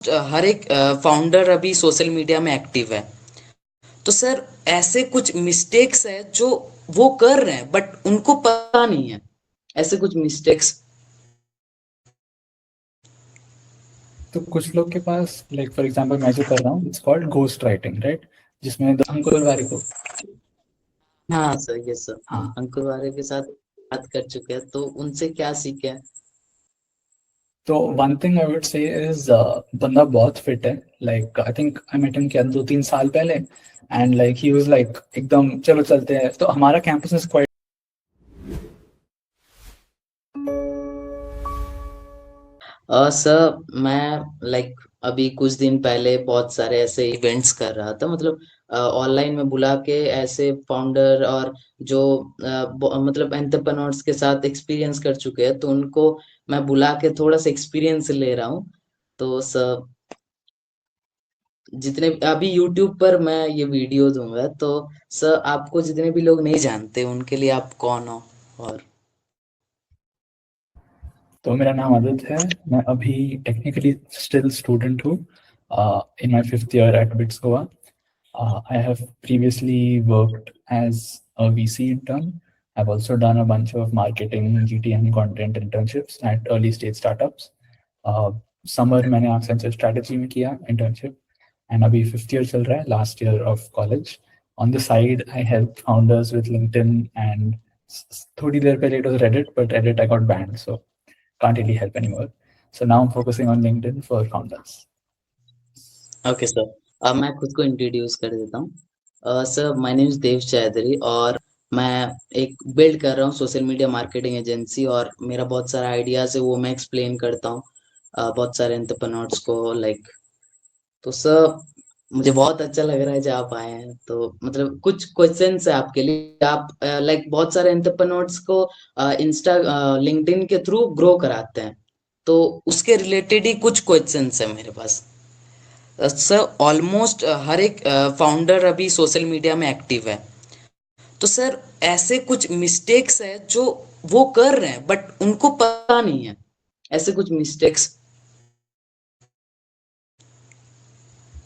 हर एक फाउंडर अभी social media में एक्टिव है। तो सर ऐसे कुछ मिस्टेक्स है जो वो कर रहे हैं बट उनको पता नहीं है। ऐसे कुछ मिस्टेक्स। तो कुछ लोग के पास लाइक फॉर एग्जांपल मैं जो कर रहा हूँ it's called ghost writing, right? जिसमें द अंकुर वारिको। हाँ सर, ये सर हम हाँ। अंकुर वारे के साथ बात कर चुके हैं, तो उनसे क्या सीखे हैं? तो one thing I would say is बंदा बहुत फिट है। Like I think I met him क्या 2-3 साल पहले, and like he was like एकदम चलो चलते हैं। तो हमारा कैंपस इज क्वाइट। सर मैं अभी कुछ दिन पहले बहुत सारे ऐसे इवेंट्स कर रहा था, मतलब ऑनलाइन में बुला के ऐसे फाउंडर और जो मतलब एंटरप्रेन्योर्स के साथ एक्सपीरियंस कर चुके हैं, तो उनको मैं बुला के थोड़ा सा एक्सपीरियंस ले रहा हूँ। तो सर जितने अभी यूट्यूब पर मैं ये वीडियो दूंगा, तो सर आपको जितने भी लोग नहीं जानते उनके लिए आप कौन हो? और तो मेरा नाम आदित्य है। मैं अभी टेक्निकली स्टिल स्टूडेंट हूँ in my 5th year at BITS Goa. I have previously worked as a VC intern. I've also done a bunch of marketing, GTM content internships at early stage startups. Summer मैंने Accenture strategy में किया internship, and अभी 5th year चल रहा है, last year of college. On the side, I help founders with LinkedIn and थोड़ी देर पहले it was Reddit, but Reddit I got banned, so can't really help anymore. So now I'm focusing on LinkedIn for founders. Okay sir, अब मैं खुद को introduce कर देता हूँ। Sir my name is देव चौधरी, और मैं एक बिल्ड कर रहा हूँ सोशल मीडिया मार्केटिंग एजेंसी, और मेरा बहुत सारा आइडियाज है वो मैं एक्सप्लेन करता हूँ बहुत सारे एंटरप्रेन्योर्स को। तो सर मुझे बहुत अच्छा लग रहा है जब आप आए हैं। तो मतलब कुछ क्वेश्चंस है आपके लिए। आप बहुत सारे एंटरप्रेन्योर्स को इंस्टा लिंक्डइन के थ्रू ग्रो कराते हैं, तो उसके रिलेटेड ही कुछ क्वेश्चंस है मेरे पास। सर ऑलमोस्ट हर एक फाउंडर अभी सोशल मीडिया में एक्टिव है। तो सर ऐसे कुछ मिस्टेक्स है जो वो कर रहे हैं बट उनको पता नहीं है। ऐसे कुछ मिस्टेक्स।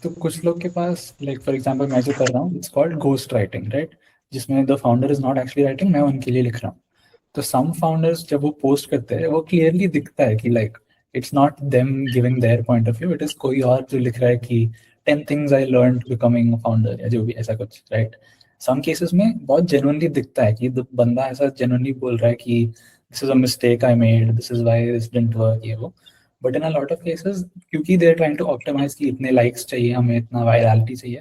तो कुछ लोग के पास लाइक फॉर एग्जांपल मैं जो कर रहा हूँ it's called ghost writing, right? जिसमें the founder is not actually writing, मैं उनके लिए लिख रहा हूँ। तो सम फाउंडर्स जब वो पोस्ट करते हैं वो क्लियरली दिखता है कि like it's not them giving their point of view, it is कोई और जो लिख रहा है कि 10 things I learn becoming a founder या जो भी ऐसा कुछ, राइट? सम केसेस में बहुत जेन्युइनली दिखता है कि बंदा ऐसा जेन्युइनली बोल रहा है कि this is a mistake I made, this is why this didn't work, ये वो। But in a lot of cases क्योंकि they are trying to optimise कि इतने लाइक्स चाहिए हमें, इतना वायरलिटी चाहिए,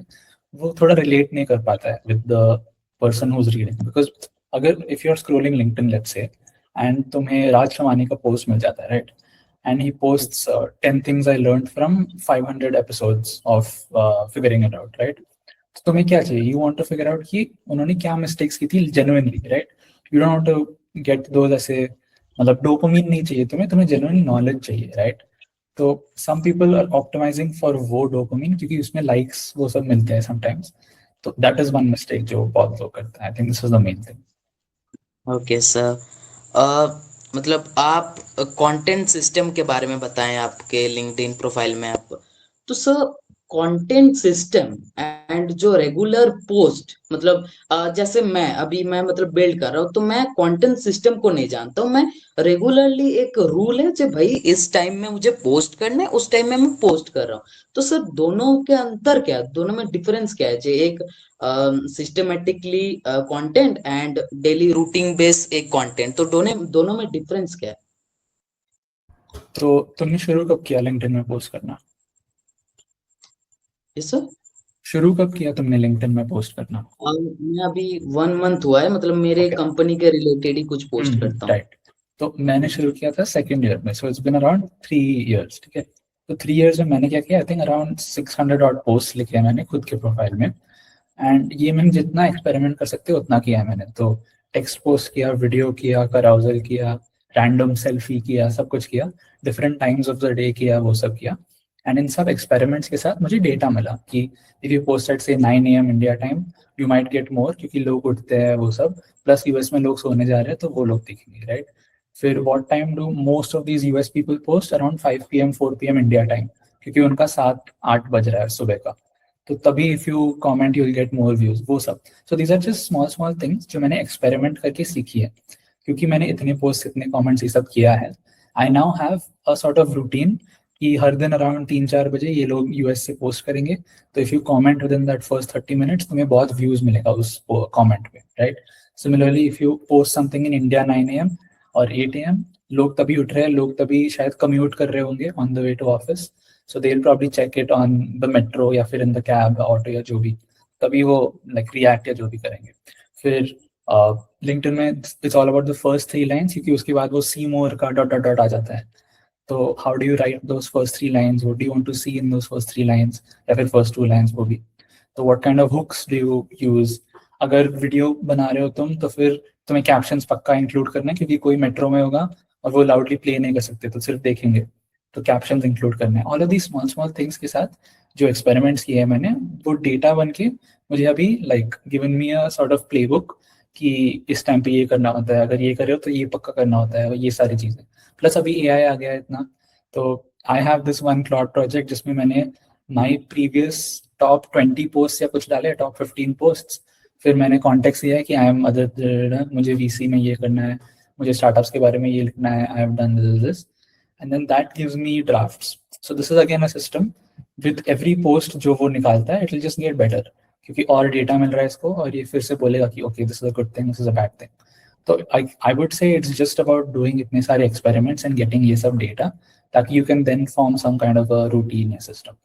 वो थोड़ा रिलेट नहीं कर पाता है with the person who is reading. Because अगर if you are scrolling LinkedIn let's say and तुम्हें राज शमानी का पोस्ट मिल जाता है, right? And he posts 10 things I learned from 500 episodes of figuring it out, right? तो तुम्हें क्या चाहिए? You want to figure out कि उन्होंने क्या मिस्टेक्स की थी genuinely, right? You don't want to get those ऐसे, मतलब डोपामिन नहीं चाहिए तुम्हें, तुम्हें जेन्युइन नॉलेज चाहिए, राइट? तो some people are optimising for वो डोपामिन क्योंकि उसमें लाइक्स वो सब मिलते हैं समटाइम्स। तो दैट इज वन मिस्टेक जो बहुत लोग करते हैं। I think this is the main thing. Okay sir, मतलब आप कंटेंट सिस्टम के बारे में बताएं आपके लिंक्डइन प्रोफाइल में आप। तो सर कंटेंट सिस्टम एंड जो रेगुलर पोस्ट, मतलब जैसे मैं मतलब बिल्ड कर रहा हूँ, तो मैं कंटेंट सिस्टम को नहीं जानता हूँ। मैं रेगुलरली एक रूल है जो भाई इस टाइम में मुझे पोस्ट करना है, उस टाइम में मैं पोस्ट कर रहा हूँ। तो सर दोनों के अंतर क्या है, दोनों में डिफरेंस क्या है? जो एक systematically content and daily routine base एक कंटेंट, तो दोनों दोनों में डिफरेंस क्या है? तो तुमने शुरू कब किया लिंक्डइन में पोस्ट करना? Yes sir. शुरू कब किया तुमने लिंक्डइन में पोस्ट करना? मैं अभी 1 मंथ हुआ है, मतलब मेरे ओके। कंपनी के रिलेटेड ही कुछ पोस्ट करता हूँ। राइट। तो मैंने शुरू किया था सेकेंड ईयर में, so it's been around 3 years, ठीक है? तो 3 इयर्स में मैंने क्या किया, I think around 600 odd post लिखे हैं मैंने खुद के प्रोफाइल में। एंड ये मैंने जितना एक्सपेरिमेंट कर सकते उतना किया है मैंने। तो टेक्स्ट पोस्ट किया, वीडियो किया, कराउजल किया, रैंडम सेल्फी किया, सब कुछ किया, different times of the day किया, वो सब किया। एंड इन सब एक्सपेरिमेंट्स के साथ मुझे डेटा मिला कि इफ यू पोस्ट एट से 9 AM India time, you might get more, क्योंकि लोग उठते हैं वो सब, प्लस यूएस में लोग सोने जा रहे हैं तो वो लोग दिखेंगे, राइट? फिर what time do most of these US people post? Around 5 PM 4 PM India time, क्योंकि उनका 7-8 बज रहा है सुबह का, तो तभी if you comment you will get more views, वो सब। So these are just small small things जो मैंने एक्सपेरिमेंट करके सीखी है, क्योंकि मैंने इतने पोस्ट इतने कमेंट्स ये सब किया है। I now have a sort of routine कि हर दिन अराउंड 3-4 बजे ये लोग यूएस से पोस्ट करेंगे, तो if you comment with in that first 30 minutes तुम्हें बहुत व्यूज मिलेगा उस कमेंट पे, right. Similarly if you post something in India 9 AM और 8 AM, लोग तभी उठ रहे हैं, लोग तभी शायद कम्यूट कर रहे होंगे on the way to office, so they will probably check it on the metro या फिर इन द कैब ऑटो या जो भी, तभी वो लाइक रिएक्ट या जो भी करेंगे। फिर लिंक्डइन में it's all about the first 3 lines, क्योंकि उसके बाद वो सी मोर का डॉट डॉट डॉट आ जाता है। तो how do you write those first 3 lines, what do you want to see in those first 3 lines, या फिर फर्स्ट 2 लाइन्स वो भी। तो what kind of hooks do you use, अगर वीडियो बना रहे हो तुम, तो फिर तुम्हें कैप्शंस पक्का इंक्लूड करना है, क्योंकि कोई मेट्रो में होगा और वो लाउडली प्ले नहीं कर सकते, तो सिर्फ देखेंगे, तो कैप्शंस इंक्लूड करने हैं। All of the small small things के साथ जो एक्सपेरिमेंट्स किए हैं मैंने, वो डेटा बन के मुझे अभी like given me a sort of playbook कि इस टाइम पे ये करना होता है, अगर ये करे हो तो ये पक्का करना होता है, ये सारी चीज़ें। प्लस अभी एआई आ गया है इतना, तो I have this one cloud project जिसमें मैंने माई प्रीवियस टॉप 20 पोस्ट या कुछ डाले, टॉप 15 पोस्ट, फिर मैंने कॉन्टेक्स्ट दिया है कि आई एम अदर, मुझे वीसी में ये करना है, मुझे स्टार्टअप्स के बारे में ये लिखना है, I have done this, and then that gives me drafts. So this is again a system, with every post जो वो निकालता है it will just get better, क्योंकि और डेटा मिल रहा है इसको, और ये फिर से बोलेगा कि okay this is a good thing, this is a bad thing. तो I would say it's just about doing इतने सारे एक्सपेरिमेंट्स एंड गेटिंग ये सब डेटा, ताकि you can then form some kind of a routine या system.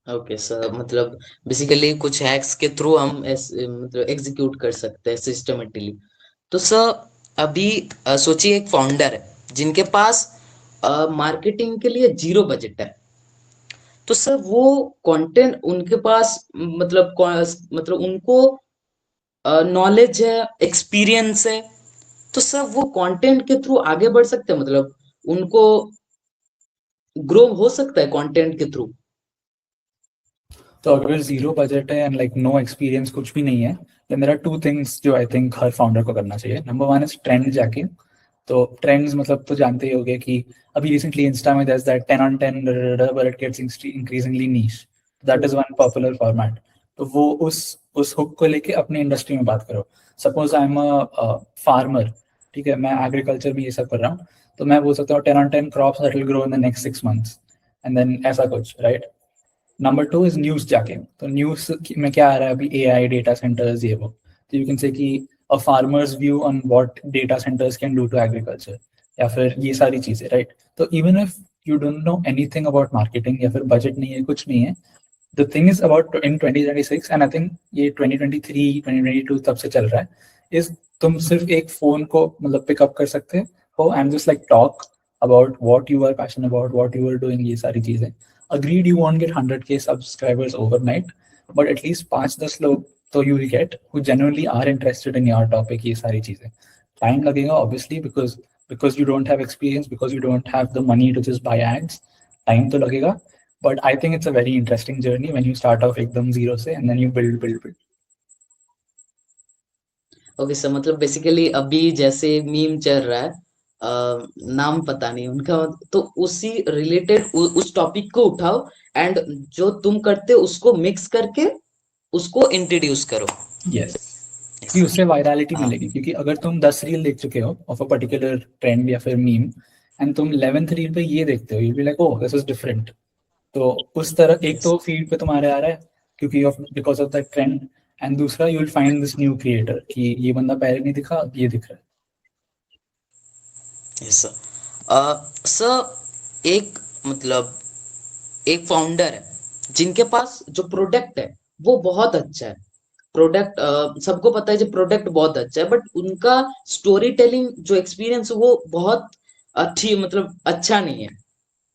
Okay sir, मतलब basically कुछ hacks के थ्रू हम मतलब एग्जीक्यूट कर सकते हैं सिस्टमेटिकली। तो सर अभी सोचिए एक फाउंडर है जिनके पास मार्केटिंग के लिए जीरो बजट है, तो सर वो कंटेंट उनके पास मतलब उनको नॉलेज है, एक्सपीरियंस है, तो सर वो कंटेंट के थ्रू आगे बढ़ सकते हैं, मतलब उनको ग्रो हो सकता है कंटेंट के थ्रू। तो अगर जीरो बजट है एंड लाइक नो एक्सपीरियंस कुछ भी नहीं है, देन देयर आर 2 थिंग्स जो आई थिंक हर फाउंडर को करना चाहिए। Number 1 is trend jacking. तो ट्रेंड्स मतलब तो जानते ही होंगे कि अभी रिसेंटली इंस्टा में there's that 10 on 10 but it gets increasingly niche, that is one popular format। तो वो उस हुक को लेके अपनी इंडस्ट्री में बात करो। Suppose I am a farmer, ठीक है, मैं एग्रीकल्चर में ये सब कर रहा हूँ, तो मैं बोल सकता हूँ 10 on 10 crops that will grow in the next 6 months, and then ऐसा कुछ, right. Number 2 is newsjacking. तो न्यूज में क्या आ रहा है अभी, एआई, डेटा सेंटर्स, ये वो। तो यू कैन से कि a farmer's view on what data centres can do to agriculture, या फिर ये सारी चीजें, राइट। तो even if you don't know anything about marketing, या फिर बजट नहीं है, कुछ नहीं है, the thing is about in 2026, and I think ये 2023 2022 तब से चल रहा है, इज तुम सिर्फ एक फोन को मतलब पिकअप कर सकते हो and just like talk about what you are passion about, what you are doing, ये सारी चीजें। Agreed, you won't get 100K subscribers overnight, but at least 5-10 लोग तो you will get who genuinely are interested in your topic, ये सारी चीजें। Time लगेगा obviously, because you don't have experience, because you don't have the money to just buy ads, time तो लगेगा, but I think it's a very interesting journey when you start off एकदम zero से and then you build। Okay sir, मतलब basically अभी जैसे meme चल रहा है, नाम पता नहीं उनका, तो उसी रिलेटेड उस टॉपिक को उठाओ एंड जो तुम करते हो उसको मिक्स करके उसको इंट्रोड्यूस करो। Yes, कि उससे वायरलिटी हाँ। मिलेगी, क्योंकि अगर तुम 10 रील देख चुके हो ऑफ अ पर्टिकुलर ट्रेंड या फिर मीम, एंड तुम 11th रील पे ये देखते हो, you be like oh this is different. तो उस तरह एक यस। तो फीड पे तुम्हारे आ रहा है क्योंकि of because of that trend, and दूसरा you will find this new creator कि ये बंदा पहले नहीं दिखा, अब ये दिख रहा है। Yes sir. सर एक मतलब एक फाउंडर है जिनके पास जो प्रोडक्ट है वो बहुत अच्छा है, प्रोडक्ट सबको पता है जो प्रोडक्ट बहुत अच्छा है, बट उनका स्टोरी टेलिंग जो एक्सपीरियंस वो बहुत अच्छी मतलब अच्छा नहीं है,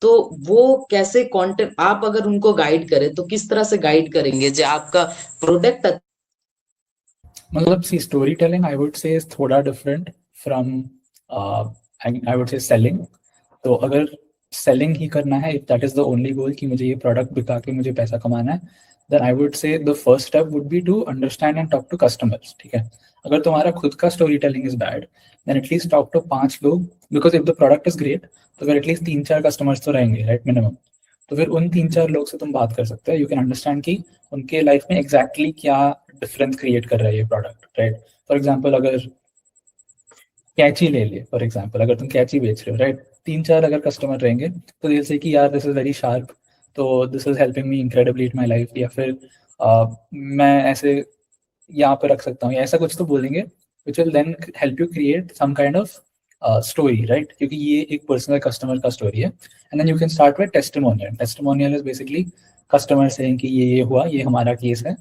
तो वो कैसे कंटेंट आप अगर उनको गाइड करें तो किस तरह से गाइड करेंगे जो आपका प्रोडक्ट। मतलब see story telling I would say is थोड़ा different from I would say selling. तो अगर सेलिंग ही करना है, if that is the only goal कि मुझे ये प्रोडक्ट बिका के मुझे पैसा कमाना है, then I would say the first step would be to understand and talk to customers, ठीक है। अगर तुम्हारा खुद का story telling is bad, then at least talk to 5 लोग, because if the product is great तो फिर एटलीस्ट 3-4 कस्टमर्स तो रहेंगे, राइट, मिनिमम। तो फिर उन 3-4 लोग से तुम बात कर सकते हो, यू कैन अंडरस्टैंड कि उनके लाइफ में एग्जैक्टली क्या डिफरेंस क्रिएट कर रहा है ये प्रोडक्ट, राइट? फॉर एग्जाम्पल अगर कैची ले लिए, फॉर एग्जाम्पल अगर तुम कैची बेच रहे हो, राइट, 3-4 अगर कस्टमर रहेंगे तो दिल से कि यार दिस इज वेरी शार्प, तो this is helping me incredibly in my life, या फिर मैं ऐसे यहाँ पे रख सकता हूँ, या ऐसा कुछ तो बोलेंगे which will then help you create some kind of story, right? क्योंकि ये एक पर्सनल कस्टमर का स्टोरी है। And then you can start with testimonial. Testimonial is basically customer saying कि ये हुआ, ये हमारा केस है,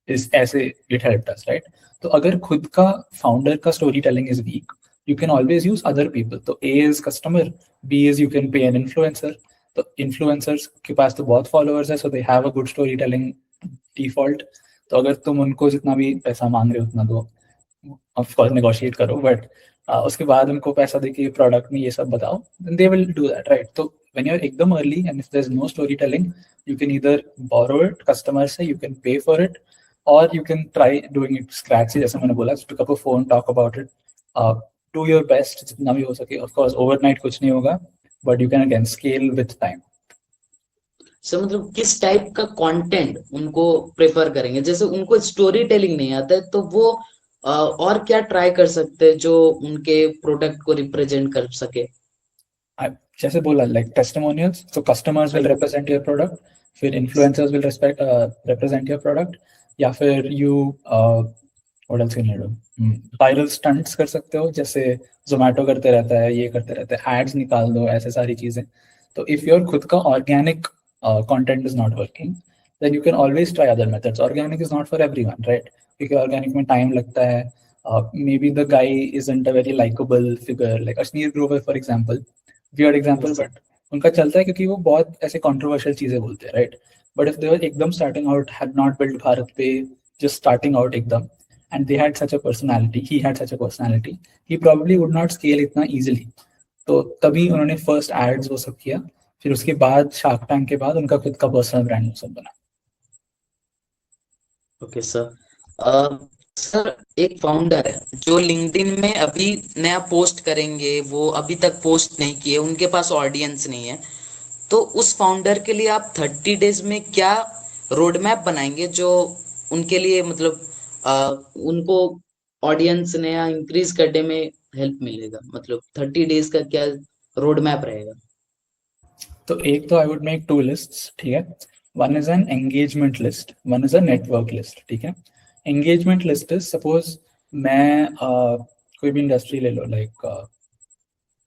इस ऐसे इट हेल्प्ड अस, राइट? तो अगर खुद का फाउंडर का story telling is weak, you can always use other people. तो A is customer, B is you can pay an influencer. तो influencers के पास तो बहुत followers है, so they have a good storytelling default. तो अगर तुम उनको जितना भी पैसा मांग रहे हो उतना दो, of course negotiate करो, but उसके बाद उनको पैसा देके प्रोडक्ट में ये सब बताओ, then they will do that, right? तो when you're एकदम early and if there's no storytelling, you can either borrow it customer से, you can pay for it, or you can try doing it scratch से, जैसे मैंने बोला, pick up a phone, talk about it, do your best जितना भी हो सके। Of course overnight कुछ नहीं होगा, but you can again scale with time. Sir मतलब किस टाइप का कंटेंट उनको प्रेफर करेंगे? जैसे उनको स्टोरी टेलिंग नहीं आता है तो वो और क्या ट्राई कर सकते हैं जो उनके प्रोडक्ट को रिप्रेजेंट कर सके? जैसे बोला, लाइक टेस्टिमोनियल्स, तो customers will represent your product, फिर influencers will represent your product, या फिर you what else can you do, viral stunts कर सकते हो, जैसे जोमेटो करते रहता है, ये करते रहते हैं, एड्स निकाल दो, ऐसे सारी चीजें। तो इफ योर खुद का organic content is not working, then you can always try other methods. Organic is not for everyone, right? क्योंकि ऑर्गेनिक में टाइम लगता है, maybe the guy isn't a very likeable figure, like Ashneer Grover for example, weird example, but उनका चलता है क्योंकि वो बहुत ऐसे कंट्रोवर्शियल चीजें बोलते हैं, राइट? बट इफ दे वर एकदम starting out, had not build Bharat पे, जस्ट स्टार्टिंग आउट एकदम, and they had such a personality, he had such a personality, he probably would not scale इतना easily. तो तभी उन्होंने फर्स्ट एड्स वो सब किया, फिर उसके बाद शार्क टैंक के बाद उनका खुद का पर्सनल ब्रांड सब बना। Okay sir. सर एक फाउंडर है जो लिंक्डइन में अभी नया पोस्ट करेंगे, वो अभी तक पोस्ट नहीं किए, उनके पास ऑडियंस नहीं है, तो उस फाउंडर के लिए आप 30 डेज में क्या रोड मैप बनाएंगे जो उनके लिए मतलब उनको ऑडियंस नया इंक्रीज करने में हेल्प मिलेगा? मतलब 30 डेज का क्या रोड मैप रहेगा? तो एक तो आई वुड मेक 2 लिस्ट्स, ठीक है? One is an engagement list, one is a network list, ठीक है? एंगेजमेंट लिस्ट इज, सपोज मैं कोई भी इंडस्ट्री ले लो, लाइक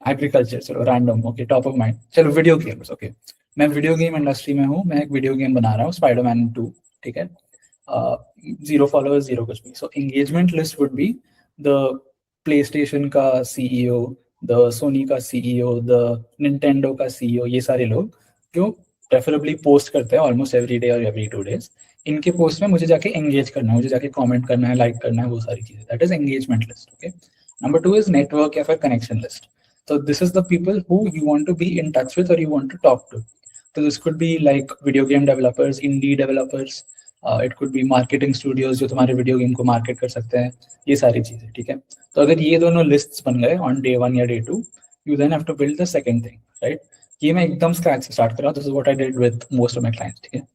एग्रीकल्चर, चलो random, okay, top of mind, चलो वीडियो गेम्स, ओके, मैं वीडियो गेम इंडस्ट्री में हूँ, मैं एक वीडियो गेम बना रहा हूँ, स्पाइडरमैन 2, ठीक है? 0 फॉलोअर्स, 0 कुछ भी। So engagement list would be the PlayStation का सीईओ, द सोनी का सीईओ, द निंटेंडो का सीईओ, ये सारे लोग जो प्रेफरेबली पोस्ट करते हैं ऑलमोस्ट एवरी डे और एवरी 2 डेज, इनके पोस्ट में मुझे जाके एंगेज करना है, मुझे जाके कमेंट करना है, लाइक करना है, वो सारी चीजें, that is engagement list, okay? Number 2 is network या फिर connection list. So this is the people who you want to be in touch with or you want to talk to. So this could be like video game developers, indie developers, it could be marketing studios जो तुम्हारे video game को market कर सकते हैं, ये सारी चीजें, ठीक है? तो अगर ये दोनों lists बन गए on day 1 या day 2, you then have to build the second thing, right? ये मैं एकदम scratch से start कर रहा हूँ, this is what I did with most of my clients, ठीक है?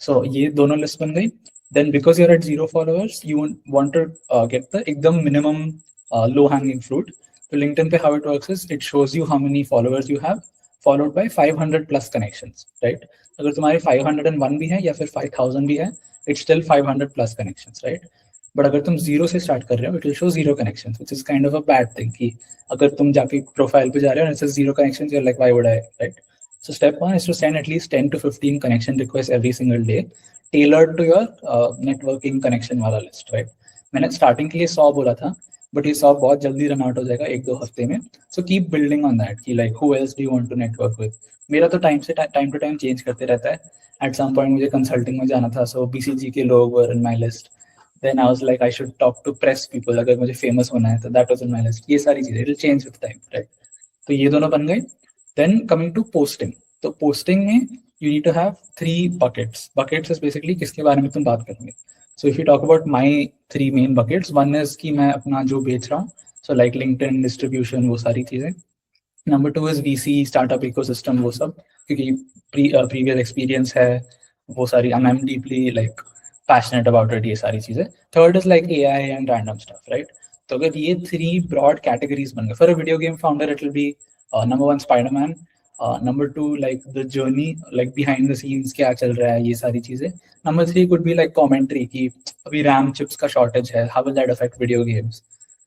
So ये दोनों list बन गई, then because you're at 0 followers, you want to get the एकदम minimum low hanging fruit. तो LinkedIn पे how it works is it shows you how many followers you have followed by 500 plus connections, right? अगर तुम्हारे 501 भी है या फिर 5000 भी है, it's still 500 plus connections, right? But अगर तुम 0 से स्टार्ट कर रहे हो, it will show 0 connections, which is kind of a bad thing कि अगर तुम जाके प्रोफाइल पे जा रहे हो and it says 0 connections, you're like why would I, right? So step 1 is to send at least 10 to 15 connection requests every single day, tailored to your networking connection वाला list, right? मैंने starting के लिए 100 बोला था, but ये सब बहुत जल्दी रन आउट हो जाएगा 1-2 हफ्ते में। So keep building on that कि like who else do you want to network with. मेरा तो टाइम टू टाइम चेंज करते रहता है। एट सम पॉइंट मुझे कंसल्टिंग में जाना था, सो बीसीजी के लोग were in my list, then I was like I should talk to press people, अगर मुझे फेमस होना है तो that was in my list. ये सारी चीजें it will change with time, right? तो ये दोनों बन गए। देन कमिंग टू पोस्टिंग, तो पोस्टिंग में you need to have 3 buckets. Buckets is basically किसके बारे में तुम बात करेंगे। So if you talk about my 3 main buckets, one is कि मैं अपना जो बेच रहा हूँ, so like LinkedIn distribution, वो सारी चीजें. Number 2 is VC, startup ecosystem, वो सब. क्योंकि प्रीवियस एक्सपीरियंस है वो सारी, I am deeply like passionate about it, ये सारी चीजें. Third is like AI and random stuff, right? तो अगर ये 3 ब्रॉड कैटेगरीज बन गए for a video game founder, it will be number 1 Spiderman, number 2 like the journey, like behind the scenes क्या चल रहा है, ये सारी चीजें. Number 3 could be like commentary कि अभी रैम चिप्स का शॉर्टेज है, how will that affect video games.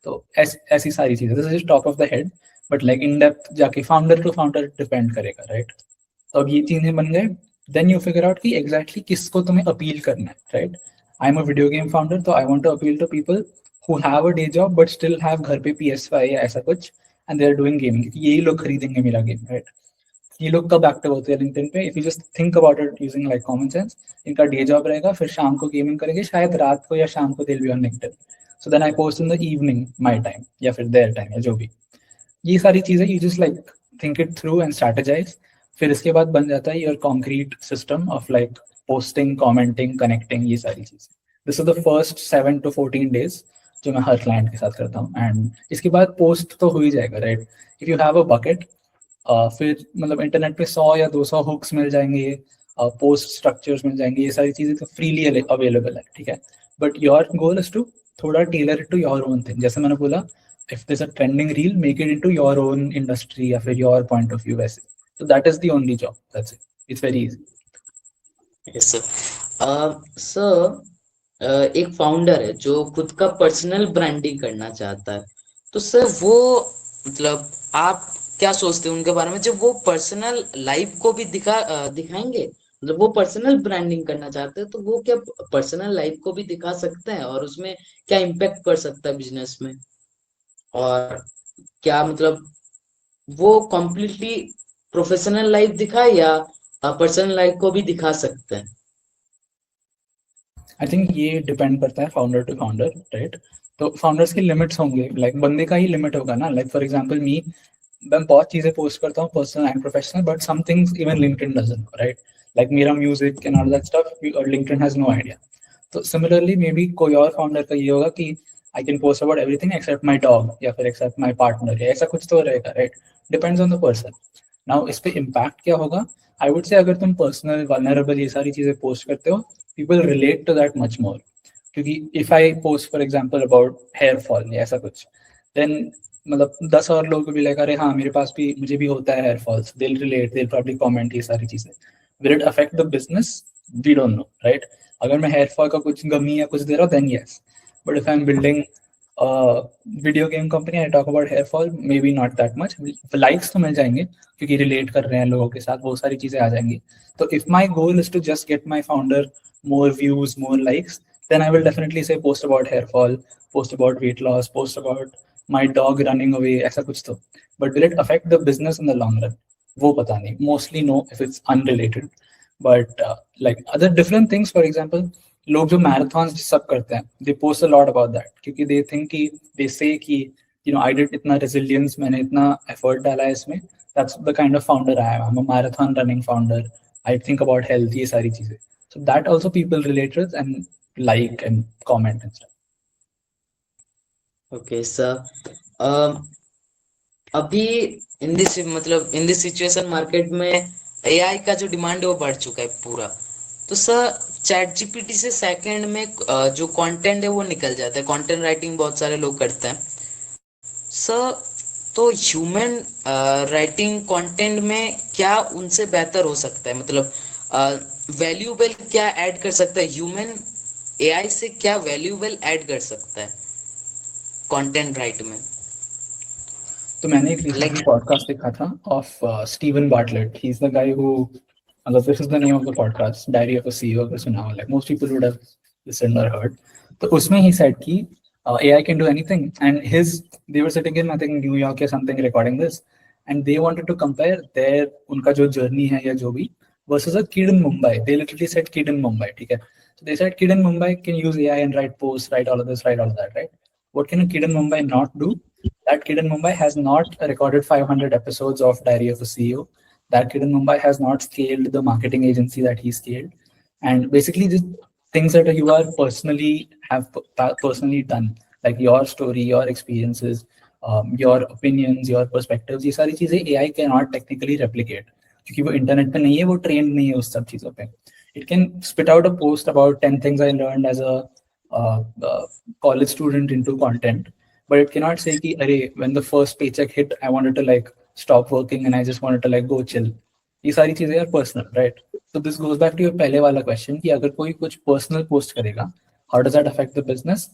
तो ऐसी सारी चीजें, this is top of the head, but like in depth जाके फाउंडर टू फाउंडर डिपेंड करेगा, राइट? तो अब ये चीजें बन गए, देन यू फिगर आउट कि एग्जैक्टली किसको तुम्हें अपील करना है, right? I am a video game founder, तो I want to appeal to people who have a day job but still have घर पे PS5 या ऐसा कुछ, and they are doing gaming, क्योंकि यही लोग खरीदेंगे मेरा गेम, राइट? ये लोग कब एक्टिव होते हैं लिंक्डइन पे? If you just think about it using like common sense, इनका डे जॉब रहेगा, फिर शाम को गेमिंग करेंगे, शायद रात को या शाम को they will be on LinkedIn. So then I post in the evening my time या फिर देयर टाइम या जो भी. ये सारी चीजें you just like think it through and strategise. फिर इसके बाद बन जाता है your concrete system of like posting, commenting, connecting, ये सारी चीजें. This is the first 7 to 14 days जो मैं हर क्लाइंट के साथ करता हूँ. एंड इसके बाद पोस्ट तो हो ही जाएगा, right? If you have a bucket, फिर मतलब इंटरनेट पे 100 या 200 हुक्स मिल जाएंगे, पोस्ट स्ट्रक्चर्स मिल जाएंगे, ये सारी चीजें तो फ्रीली अवेलेबल है, ठीक है? But your goal is to थोड़ा tailor it to your own thing. जैसे मैंने बोला, if there's a trending reel, make it into your own industry या फिर your point of view वैसे. So that is the only job. That's it. It's very easy. Yes sir. Sir, एक founder है जो खुद का पर्सनल ब्रांडिंग करना चाहता है, तो सर वो मतलब आप क्या सोचते हैं उनके बारे में, जब वो पर्सनल लाइफ को भी दिखाएंगे, मतलब वो पर्सनल ब्रांडिंग करना चाहते हैं, तो वो क्या पर्सनल लाइफ को भी दिखा सकते हैं और उसमें क्या इम्पैक्ट पड़ सकता है बिजनेस में, और क्या मतलब वो कम्प्लीटली प्रोफेशनल लाइफ दिखाए या पर्सनल लाइफ को भी दिखा सकते हैं? आई थिंक ये डिपेंड करता है फाउंडर टू फाउंडर, राइट? तो फाउंडर्स के लिमिट्स होंगे, लाइक बंदे का ही लिमिट होगा ना. लाइक फॉर एग्जांपल मी, मैं बहुत चीजें पोस्ट करता हूँ personal and professional, but some things even LinkedIn doesn't know, right? Like मेरा music and all that stuff, और लिंक्डइन हैज नो आइडिया. तो सिमिलरली मे बी कोई और फाउंडर का ये होगा कि I can post about everything except my dog या फिर एक्सेप्ट माई पार्टनर, या ऐसा कुछ तो रहेगा, right? Depends on the person. Now इस पे इम्पैक्ट क्या होगा? आई वुड से अगर तुम पर्सनल वल्नरेबल ये सारी चीजें पोस्ट करते हो, people relate to that much more. क्योंकि if I post for example about hair fall या ऐसा कुछ, then मतलब 10 और लोग भी लाइक, अरे हाँ मेरे पास भी, मुझे भी होता है hair falls, they'll relate, they'll probably comment, ये सारी चीजें. Will it affect the business? We don't know, right? अगर मैं हेयर फॉल का कुछ गमी या कुछ दे रहा हूँ, then yes. But if I'm building video game company, I talk about hair fall, maybe not that much. Likes तो मिल जाएंगे क्योंकि रिलेट कर रहे हैं लोगों के साथ, वो सारी चीजें आ जाएंगी. तो if my goal is to just get my founder more views, more likes, then I will definitely say post about hair fall, post about weight loss, post about my dog running away, ऐसा कुछ तो. But will it affect the business in the long run? वो पता नहीं. Mostly no if it's unrelated. But like other different things, for example, लोग जो marathon सब करते हैं, they post a lot about that क्योंकि they think कि they say कि you know I did इतना resilience, मैंने इतना effort डाला है इसमें. That's the kind of founder I am. I'm a marathon running founder. I think about health, ये सारी चीजें. So that also people relate with and like and comment and stuff. Okay sir. अभी in this situation market में AI का जो demand है वो बढ़ चुका है पूरा. तो सर चैट जीपीटी से सेकंड में जो कंटेंट है वो निकल जाता है. कंटेंट राइटिंग बहुत सारे लोग करते हैं सर, तो ह्यूमन राइटिंग कंटेंट में क्या उनसे बेहतर हो सकता है, मतलब वैल्यूएबल क्या ऐड कर सकता है ह्यूमन एआई से, क्या वैल्यूएबल ऐड कर सकता है कंटेंट राइट में? तो मैंने एक रिसेंटली पॉडकास्ट देखा था of Steven Bartlett. He is the guy who, मतलब this is the name of the podcast, diary of a CEO. अगर सुना हो, like most people would have listened और हर्ड. तो उसमें ही सेड कि AI can do anything, and they were sitting in I think New York or something recording this, and they wanted to compare their उनका जो journey है या जो भी versus a kid in Mumbai. They literally said kid in Mumbai, ठीक है? So they said kid in Mumbai can use AI and write posts, write all of this, write all of that, right? What can a kid in Mumbai not do? That kid in Mumbai has not recorded 500 episodes of Diary of a CEO. That kid in Mumbai has not scaled the marketing agency that he scaled. And basically just things that you are personally done, like your story, your experiences, your opinions, your perspectives, ये सारी चीजें AI cannot technically replicate. क्योंकि वो internet पे नहीं है, वो trend नहीं है उस सब चीज़ों पे. It can spit out a post about 10 things I learned as a college student into content, but it cannot say कि अरे when the first paycheck hit I wanted to like stop working and I just wanted to like go chill. ये सारी चीजें यार personal, right? So this goes back to your पहले वाला question कि अगर कोई कुछ पर्सनल पोस्ट करेगा, how does that affect the business?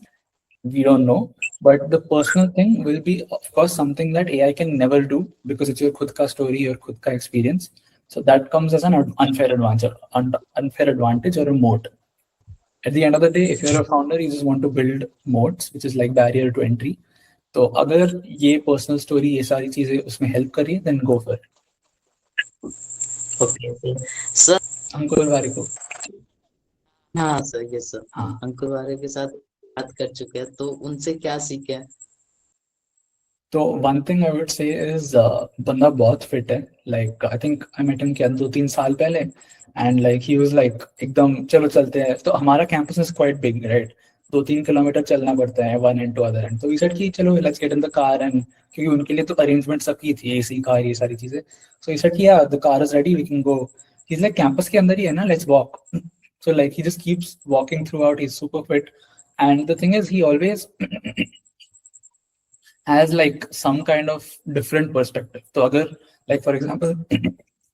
We don't know, but the personal thing will be of course something that AI can never do because it's your खुद का story, your खुद का experience. So that comes as an unfair advantage or a moat. At the end of the day, if you're a founder, you just want to build moats, which is like barrier to entry. तो अगर ये personal story ये सारी चीजें उसमें help कर रही है, then go for. Okay sir. Ankur Ware को. हाँ सर, यस सर. हाँ, अंकुर वारे के साथ बात कर चुके हैं, तो उनसे क्या सीखे हैं? तो one thing I would say is बंदा बहुत फिट है. Like I think I met him क्या 2-3 साल पहले, and like he was like एकदम चलो चलते हैं. तो हमारा campus is quite big, right? 2-3 kilometre चलना पड़ता है one end to other end. तो वी सेड कि चलो let's get in the car, and क्योंकि उनके लिए तो अरेंजमेंट सब की थी, एसी कार ये सारी चीजें. सो वी सेड कि यार the car is ready, we can go. He is like campus के अंदर ही है ना, let's walk. So like he just keeps walking throughout, he is super fit. And the thing is he always has like some kind of different perspective. तो अगर like for example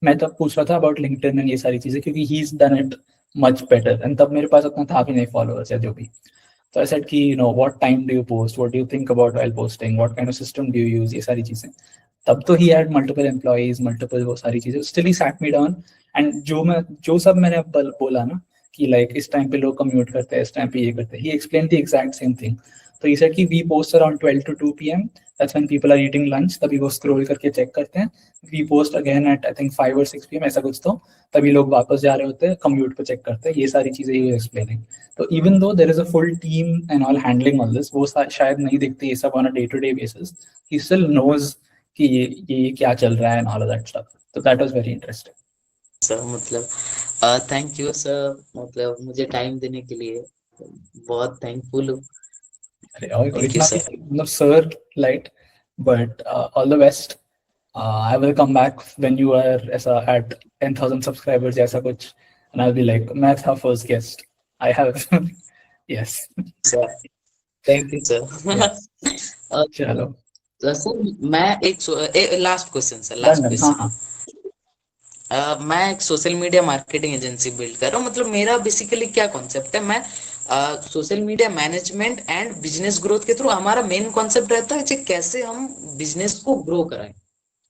मैं तब पूछ रहा था about LinkedIn and ये सारी चीजें क्योंकि he's done it much better, and तब मेरे पास उतना था भी नहीं followers या जो भी. तो I said कि you know what time do you post, what do you think about while posting, what kind of system do you use, ये सारी चीजें. तब तो he had multiple employees, multiple वो सारी चीजें. Still he sat me down, and जो सब मैंने बोला ना कि like इस टाइम पे लोग कम्यूट करते हैं, इस टाइम पे ये करते हैं, he explained the exact same thing. तो he said कि we post around 12 to 2 p.m. That's when people are eating lunch. तभी वो scroll करके check करते हैं. We post again at I think 5 or 6 p.m. ऐसा कुछ. तो तभी लोग वापस जा रहे होते हैं, commute पे check करते हैं. ये सारी चीजें he was explaining. तो even though there is a full team and all handling all this, वो शायद नहीं दिखते ये सब on a day-to-day basis. He still knows कि ये क्या चल रहा है and all of that stuff. तो that was very interesting. Sir मतलब थैंक यू सर, मतलब मुझे टाइम देने के लिए बहुत थैंकफुल हूँ. अरे और थैंक यू इतना सर. मतलब sir light, but all the best. I will come back when you are ऐसा at 10,000 subscribers ऐसा कुछ, and I'll be like मैं था first guest. I have yes. Sir thank you sir. Yes. चलो sir मैं एक last question sir, done last done. हाँ question. हाँ. मैं एक social media marketing agency build कर रहा हूँ. मतलब मेरा बेसिकली क्या कॉन्सेप्ट है, मैं social media management and business growth के थ्रू हमारा मेन कॉन्सेप्ट रहता है कि कैसे हम बिजनेस को ग्रो कराएं.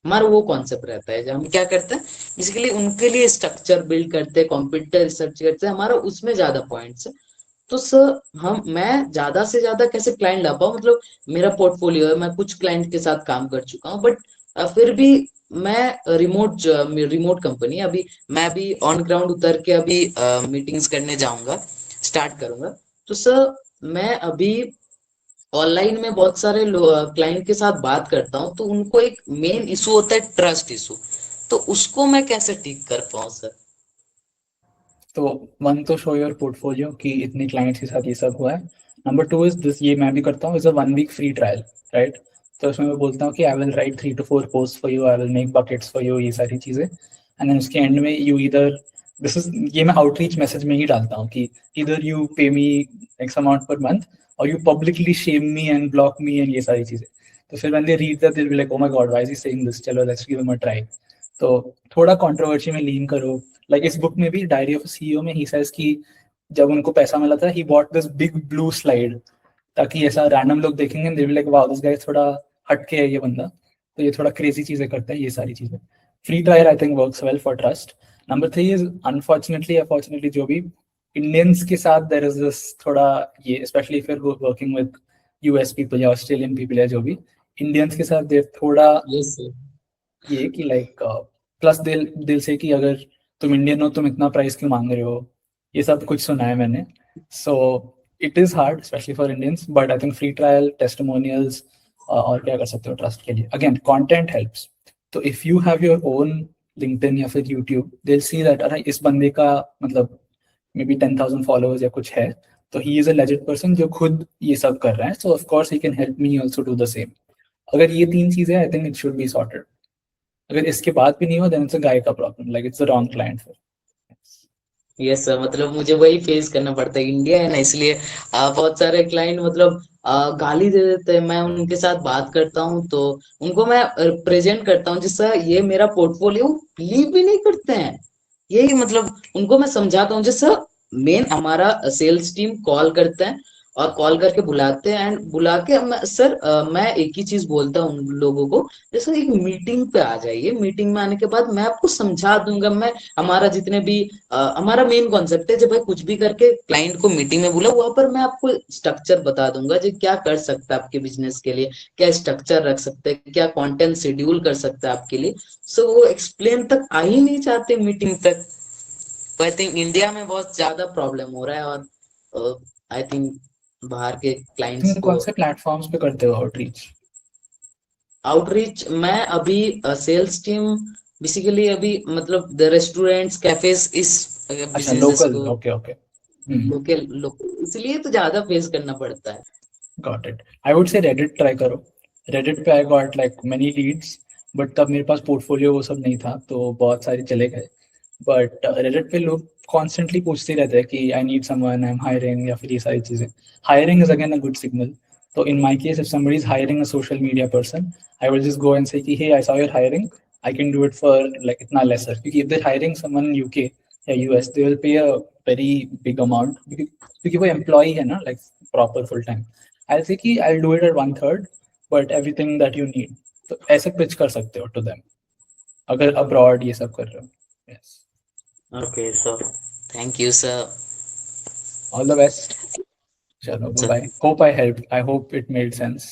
हमारा वो कॉन्सेप्ट रहता है. जब हम क्या करते हैं बेसिकली उनके लिए स्ट्रक्चर बिल्ड करते हैं, कंप्यूटर रिसर्च करते हैं, हमारा उसमें ज्यादा पॉइंट्स है. तो सर मैं ज्यादा से ज्यादा कैसे क्लाइंट ला पाऊँ, मतलब मेरा पोर्टफोलियो है, मैं कुछ क्लाइंट के साथ काम कर चुका हूँ, बट फिर भी मैं रिमोट कंपनी अभी, मैं भी ऑन ग्राउंड उतर के अभी मीटिंग्स करने जाऊंगा, स्टार्ट करूंगा. तो सर मैं अभी ऑनलाइन में बहुत सारे क्लाइंट के साथ बात करता हूँ, तो उनको एक मेन इशू होता है ट्रस्ट इशू. तो उसको मैं कैसे ठीक कर पाऊँ सर? तो वन तो शो योर पोर्टफोलियो कि इतने क्लाइंट्स के साथ ये सब हुआ है. नंबर 2 इज दिस, ये मैं भी करता हूँ, is a 1 week free trial, right? तो उसमें मैं बोलता हूँ कि I will write 3 to 4 post for you, I will make buckets for you, ये सारी चीजें. एंड देन उसके एंड में यू इधर दिस इज, ये मैं आउटरीच मैसेज में ही डालता हूँ कि इधर you pay me X amount per month और you publicly shame me and block me and ये सारी चीजें. तो फिर when they read that they will be like oh my god why is he saying this, चलो let's give him a try. तो थोड़ा controversy में लीन करो. लाइक इस बुक में भी डायरी ऑफ सीईओ में ही सेज कि जब उनको पैसा मिला था he bought this big blue slide, ताकि ऐसा रैंडम लोग देखेंगे they will like wow this guy थोड़ा हटके है ये बंदा, तो ये थोड़ा क्रेजी चीजें करता है, ये सारी चीजें. Free trial I think works well for trust. Number 3 is unfortunately जो भी इंडियंस के साथ देयर इज दिस थोड़ा ये, specially if you are working with US people या ऑस्ट्रेलियन पीपल या जो भी, इंडियंस के साथ देर थोड़ा यस सर. ये कि लाइक प्लस दिल से कि अगर तुम इंडियन हो तुम इतना प्राइस क्यों मांग रहे हो, ये सब कुछ सुना है मैंने. So it is hard especially for Indians, but I think free trial, testimonials और क्या कर सकते हो ट्रस्ट के लिए. Again content helps. तो if you have your own LinkedIn या फिर YouTube, they will see that अरे इस बंदे का मतलब मे बी 10,000 फॉलोअर्स या कुछ है, तो he is a legit person जो खुद ये सब कर रहा है. सो of course he can help me also do the same. अगर ये 3 चीजें I think it should be sorted. अगर इसके बाद भी नहीं हुआ, देन इट्स अ गाय का problem, like it's the wrong client फिर। यस सर, मतलब मुझे वही फेस करना पड़ता है, इंडिया है ना, इसलिए बहुत सारे क्लाइंट मतलब गाली दे देते हैं। मैं उनके साथ बात करता हूँ तो उनको मैं प्रेजेंट करता हूँ जिससे ये मेरा पोर्टफोलियो बिलीव भी नहीं करते हैं। यही मतलब उनको मैं समझाता हूँ, जैसे मेन हमारा सेल्स टीम कॉल करते हैं और कॉल करके बुलाते हैं एंड बुला के सर मैं एक ही चीज बोलता हूँ उन लोगों को, जैसे एक मीटिंग पे आ जाइए, मीटिंग में आने के बाद मैं आपको समझा दूंगा। मैं हमारा जितने भी हमारा मेन कॉन्सेप्ट है, जब भाई कुछ भी करके क्लाइंट को मीटिंग में बुला, वहां पर मैं आपको स्ट्रक्चर बता दूंगा जो क्या कर सकता है आपके बिजनेस के लिए, क्या स्ट्रक्चर रख सकते हैं, क्या कंटेंट शेड्यूल कर सकता है आपके लिए। सो वो एक्सप्लेन तक आ ही नहीं चाहते मीटिंग तक। तो आई थिंक इंडिया में बहुत ज्यादा प्रॉब्लम हो रहा है, और आई थिंक बाहर के क्लाइंट्स तुम को। कौन से प्लेटफॉर्म्स पे करते हो आउटरीच? आउटरीच मैं अभी सेल्स टीम बेसिकली अभी मतलब द रेस्टोरेंट्स कैफेज इस अच्छा, बिजनेसेस लोकल, को, ओके ओके। लोकल लोग, इसलिए तो ज्यादा फेस करना पड़ता है। Got it. I would say Reddit try करो। रेडिट पे I got like many leads, but तब मेरे पास पोर्टफोलियो वो सब नहीं था, तो बहुत सारे चले गए। बट रेडिट पे लोग कॉन्स्टेंटली पूछते रहते हैं कि I need someone, I am hiring, या फिर ये सारी चीज़ें। Hiring is again a good signal. तो in my case, if somebody is hiring a social media person, I will just go and say कि hey, I saw you're hiring, I can do it for like इतना lesser, क्योंकि if they're hiring someone in UK या US, they will pay a very big amount, क्योंकि वो employee है ना, like proper full time। I'll say कि I'll do it at 1/3, but everything that you need। तो ऐसे pitch कर सकते हो to them, अगर abroad ये सब कर रहे हो। Yes, okay sir, thank you sir. all the best। चलो, bye bye, hope I helped, I hope it made sense।